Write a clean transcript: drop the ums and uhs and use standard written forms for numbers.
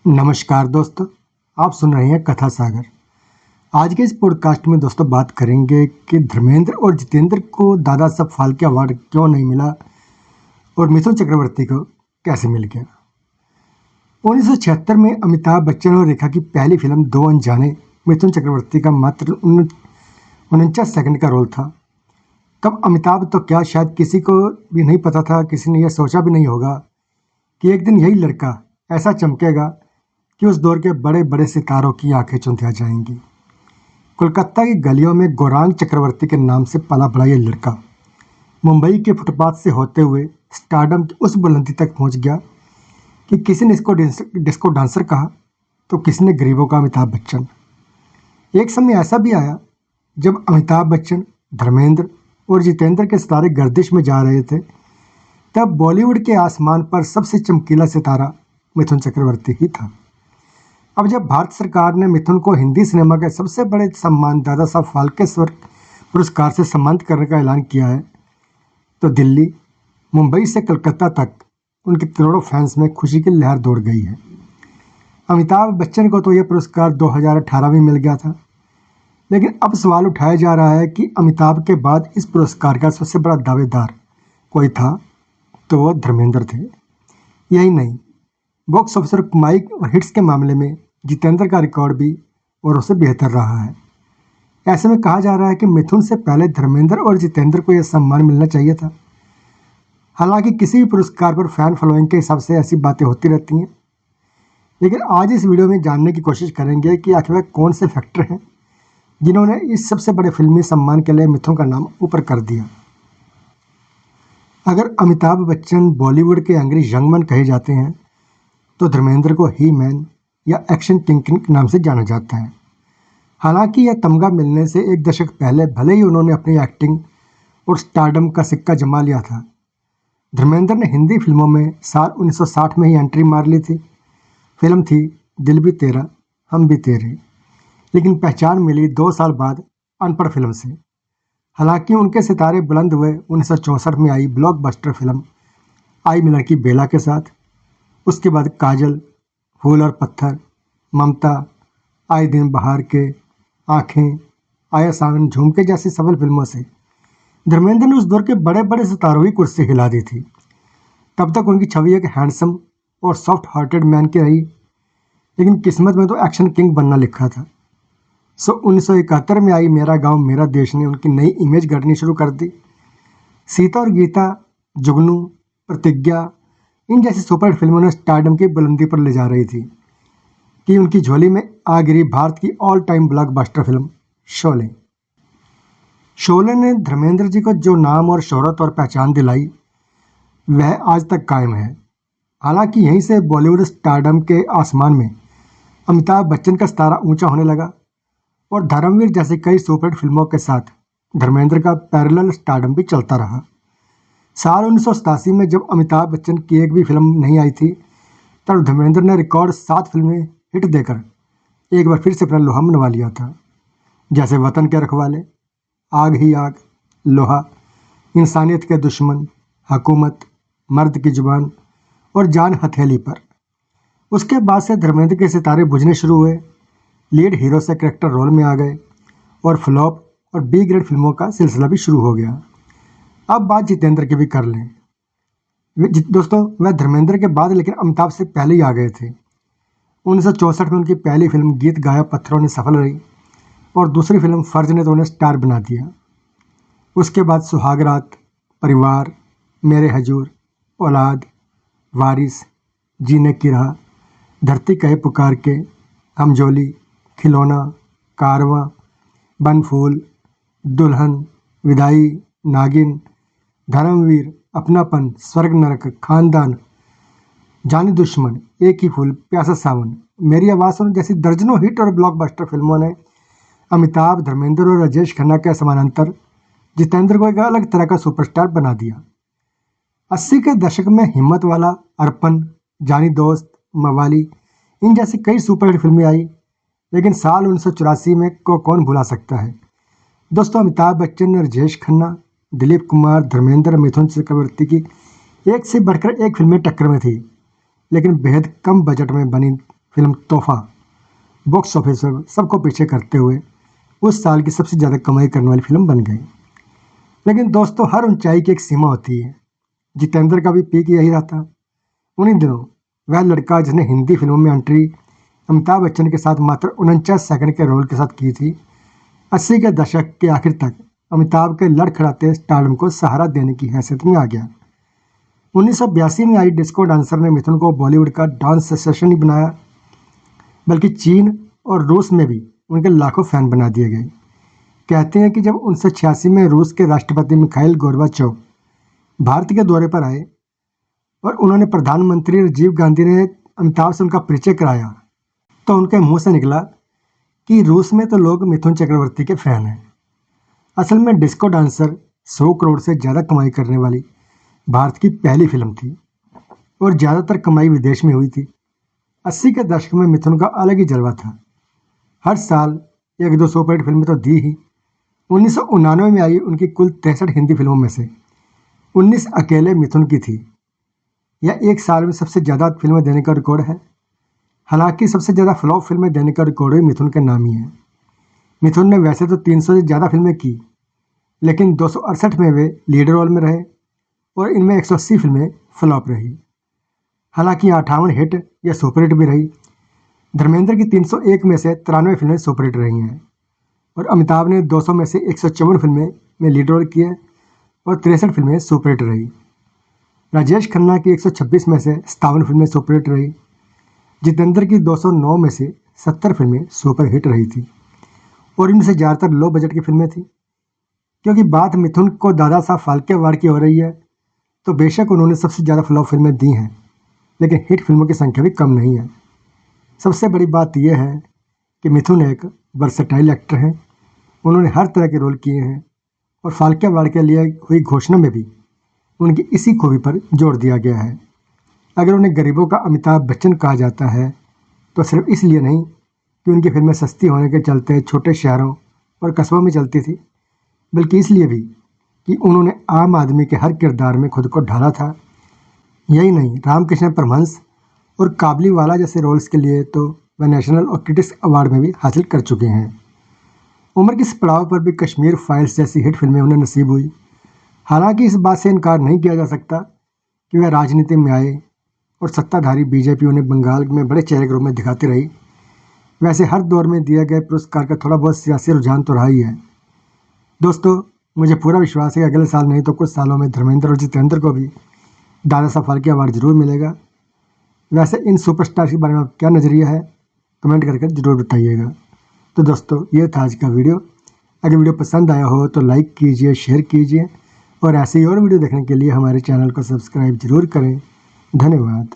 नमस्कार दोस्तों, आप सुन रहे हैं कथा सागर। आज के इस पॉडकास्ट में दोस्तों बात करेंगे कि धर्मेंद्र और जितेंद्र को दादा साहब फाल्के अवार्ड क्यों नहीं मिला और मिथुन चक्रवर्ती को कैसे मिल गया। 1976 में अमिताभ बच्चन और रेखा की पहली फिल्म दो अनजाने। मिथुन चक्रवर्ती का मात्र 49 सेकंड का रोल था। तब अमिताभ तो क्या, शायद किसी को भी नहीं पता था, किसी ने यह सोचा भी नहीं होगा कि एक दिन यही लड़का ऐसा चमकेगा कि उस दौर के बड़े बड़े सितारों की आंखें चुंधिया जाएंगी। कोलकाता की गलियों में गौरांग चक्रवर्ती के नाम से पला बड़ा ये लड़का मुंबई के फुटपाथ से होते हुए स्टारडम की उस बुलंदी तक पहुंच गया कि किसी ने इसको डिस्को डांसर कहा तो किसी ने गरीबों का अमिताभ बच्चन। एक समय ऐसा भी आया जब अमिताभ बच्चन, धर्मेंद्र और जितेंद्र के सितारे गर्दिश में जा रहे थे, तब बॉलीवुड के आसमान पर सबसे चमकीला सितारा मिथुन चक्रवर्ती ही था। अब जब भारत सरकार ने मिथुन को हिंदी सिनेमा के सबसे बड़े सम्मान दादा साहब फाल्के पुरस्कार से सम्मानित करने का ऐलान किया है, तो दिल्ली, मुंबई से कलकत्ता तक उनके करोड़ों फैंस में खुशी की लहर दौड़ गई है। अमिताभ बच्चन को तो यह पुरस्कार 2018 में मिल गया था, लेकिन अब सवाल उठाया जा रहा है कि अमिताभ के बाद इस पुरस्कार का सबसे बड़ा दावेदार कोई था तो वह धर्मेंद्र थे। यही नहीं, बॉक्स ऑफिस कमाई और हिट्स के मामले में जितेंद्र का रिकॉर्ड भी और उससे बेहतर रहा है। ऐसे में कहा जा रहा है कि मिथुन से पहले धर्मेंद्र और जितेंद्र को यह सम्मान मिलना चाहिए था। हालांकि किसी भी पुरस्कार पर फैन फॉलोइंग के हिसाब से ऐसी बातें होती रहती हैं, लेकिन आज इस वीडियो में जानने की कोशिश करेंगे कि आखिर वह कौन से फैक्टर हैं जिन्होंने इस सबसे बड़े फिल्मी सम्मान के लिए मिथुन का नाम ऊपर कर दिया। अगर अमिताभ बच्चन बॉलीवुड के एंग्री यंगमैन कहे जाते हैं, तो धर्मेंद्र को ही मैन या एक्शन किंग के नाम से जाना जाता है। हालांकि यह तमगा मिलने से एक दशक पहले भले ही उन्होंने अपनी एक्टिंग और स्टारडम का सिक्का जमा लिया था, धर्मेंद्र ने हिंदी फिल्मों में साल 1960 में ही एंट्री मार ली थी। फिल्म थी दिल भी तेरा हम भी तेरे, लेकिन पहचान मिली 2 साल बाद अनपढ़ फिल्म से। हालांकि उनके सितारे बुलंद हुए 1964 में आई ब्लॉकबस्टर फिल्म आई मिलर की बेला के साथ। उसके बाद काजल, फूल और पत्थर, ममता, आए दिन बहार के, आँखें, आया सावन झुमके जैसी सफल फिल्मों से धर्मेंद्र ने उस दौर के बड़े बड़े सितारों की कुर्सी हिला दी थी। तब तक उनकी छवि एक हैंडसम और सॉफ्ट हार्टेड मैन की रही, लेकिन किस्मत में तो एक्शन किंग बनना लिखा था। 1971 में आई मेरा गांव मेरा देश ने उनकी नई इमेज गढ़नी शुरू कर दी। सीता और गीता, जुगनू, प्रतिज्ञा, इन जैसी सुपरहिट फिल्मों ने स्टारडम की बुलंदी पर ले जा रही थी कि उनकी झोली में आ गिरी भारत की all time blockbuster film Sholay. Sholay ने धर्मेंद्र जी को जो नाम और शोहरत और पहचान दिलाई, वह आज तक कायम है। हालांकि यहीं से बॉलीवुड स्टारडम के आसमान में अमिताभ बच्चन का सितारा ऊंचा होने लगा और धर्मवीर जैसी कई सुपरहिट फिल्मों के साथ धर्मेंद्र का पैरेलल स्टारडम भी चलता रहा। साल 1987 में जब अमिताभ बच्चन की एक भी फिल्म नहीं आई थी, तब धर्मेंद्र ने रिकॉर्ड 7 फिल्में हिट देकर एक बार फिर से अपना लोहा मनवा लिया था, जैसे वतन के रखवाले, आग ही आग, लोहा, इंसानियत के दुश्मन, हुकूमत, मर्द की जुबान और जान हथेली पर। उसके बाद से धर्मेंद्र के सितारे बुझने शुरू हुए, लीड हीरो से कैरेक्टर रोल में आ गए और फ्लॉप और बी ग्रेड फिल्मों का सिलसिला भी शुरू हो गया। अब बात जितेंद्र की भी कर लें। दोस्तों, वह धर्मेंद्र के बाद लेकिन अमिताभ से पहले ही आ गए थे। 1964 में उनकी पहली फिल्म गीत गाया पत्थरों ने सफल रही और दूसरी फिल्म फर्ज ने तो उन्हें स्टार बना दिया। उसके बाद सुहागरात, परिवार, मेरे हजूर, औलाद, वारिस, जीने की राह, धरती कहे पुकार के, हमजोली, खिलौना, कारवां, बनफूल, दुल्हन, विदाई, नागिन, धर्मवीर, अपनापन, स्वर्ग नरक, खानदान, जानी दुश्मन, एक ही फूल, प्यासा सावन, मेरी आवाज़ सुन जैसी दर्जनों हिट और ब्लॉकबस्टर फिल्मों ने अमिताभ, धर्मेंद्र और राजेश खन्ना के समानांतर जितेंद्र को एक अलग तरह का सुपरस्टार बना दिया। 80 के दशक में हिम्मत वाला, अर्पण, जानी दोस्त, मवाली, इन जैसी कई सुपरहिट फिल्में आई, लेकिन साल 1984 में को कौन भुला सकता है। दोस्तों, अमिताभ बच्चन, राजेश खन्ना, दिलीप कुमार, धर्मेंद्र, मिथुन चक्रवर्ती की एक से बढ़कर एक फिल्में टक्कर में थी, लेकिन बेहद कम बजट में बनी फिल्म तोहफा बॉक्स ऑफिस पर सबको पीछे करते हुए उस साल की सबसे ज़्यादा कमाई करने वाली फिल्म बन गई। लेकिन दोस्तों, हर ऊंचाई की एक सीमा होती है। जितेंद्र का भी पीक यही रहा था। उन्हीं दिनों वह लड़का जिसने हिंदी फिल्मों में एंट्री अमिताभ बच्चन के साथ मात्र 49 सेकंड के रोल के साथ की थी, 80 के दशक के आखिर तक अमिताभ के लड़खड़ाते स्टारडम को सहारा देने की हैसियत में आ गया। 1982 में आई डिस्को डांसर ने मिथुन को बॉलीवुड का डांस सेंसेशन ही बनाया, बल्कि चीन और रूस में भी उनके लाखों फैन बना दिए गए। कहते हैं कि जब 1986 में रूस के राष्ट्रपति मिखाइल गोर्बाचोव भारत के दौरे पर आए और उन्होंने प्रधानमंत्री राजीव गांधी ने अमिताभ से उनका परिचय कराया, तो उनके मुंह से निकला कि रूस में तो लोग मिथुन चक्रवर्ती के फैन हैं। असल में डिस्को डांसर 100 करोड़ से ज़्यादा कमाई करने वाली भारत की पहली फिल्म थी और ज़्यादातर कमाई विदेश में हुई थी। 80 के दशक में मिथुन का अलग ही जलवा था। हर साल 1-2 सुपरहिट फिल्में तो दी ही। 1999 में आई उनकी कुल 63 हिंदी फिल्मों में से 19 अकेले मिथुन की थी। यह एक साल में सबसे ज़्यादा फिल्में देने का रिकॉर्ड है। हालांकि सबसे ज़्यादा फ्लॉप फिल्में देने का रिकॉर्ड भी मिथुन के नाम ही है। मिथुन ने वैसे तो 300 से ज़्यादा फिल्में की, लेकिन 268 में वे लीड रोल में रहे और इनमें 180 फिल्में फ्लॉप रही। हालांकि 58 हिट या सुपरहिट भी रही। धर्मेंद्र की 301 में से 93 फिल्में सुपरहिट रही हैं और अमिताभ ने 200 में से 154 फिल्में में लीड रोल किए और 63 फिल्में सुपरहिट रही। राजेश खन्ना की 126 में से 57 फिल्में सुपरहिट रही। जितेंद्र की 209 में से 70 फिल्में सुपरहिट रही थी और इनमें से ज़्यादातर लो बजट की फिल्में थी। क्योंकि बात मिथुन को दादा साहब फाल्के अवार्ड की हो रही है, तो बेशक उन्होंने सबसे ज़्यादा फ्लॉप फिल्में दी हैं, लेकिन हिट फिल्मों की संख्या भी कम नहीं है। सबसे बड़ी बात यह है कि मिथुन एक वर्सेटाइल एक्टर हैं। उन्होंने हर तरह के रोल किए हैं और फाल्के अवार्ड के लिए हुई घोषणा में भी उनकी इसी खूबी पर जोर दिया गया है। अगर उन्हें गरीबों का अमिताभ बच्चन कहा जाता है, तो सिर्फ इसलिए नहीं कि उनकी फिल्में सस्ती होने के चलते छोटे शहरों और कस्बों में चलती थी, बल्कि इसलिए भी कि उन्होंने आम आदमी के हर किरदार में खुद को ढाला था। यही नहीं, रामकृष्ण परमहंस और काबलीवाला जैसे रोल्स के लिए तो वह नेशनल और क्रिटिक्स अवार्ड में भी हासिल कर चुके हैं। उम्र के इस पड़ाव पर भी कश्मीर फाइल्स जैसी हिट फिल्में उन्हें नसीब हुई। हालांकि इस बात से इनकार नहीं किया जा सकता कि वह राजनीति में आए और सत्ताधारी बीजेपी उन्हें बंगाल में बड़े चेहरे के रूप में दिखाती रही। वैसे हर दौर में दिए गए पुरस्कार का थोड़ा बहुत सियासी रुझान तो रहा ही है। दोस्तों, मुझे पूरा विश्वास है कि अगले साल नहीं तो कुछ सालों में धर्मेंद्र और जितेंद्र को भी दादा साहब फाल्के अवार्ड जरूर मिलेगा। वैसे इन सुपरस्टार के बारे में क्या नज़रिया है, कमेंट करके ज़रूर बताइएगा। तो दोस्तों, ये था आज का वीडियो। अगर वीडियो पसंद आया हो तो लाइक कीजिए, शेयर कीजिए और ऐसे ही और वीडियो देखने के लिए हमारे चैनल को सब्सक्राइब जरूर करें। धन्यवाद।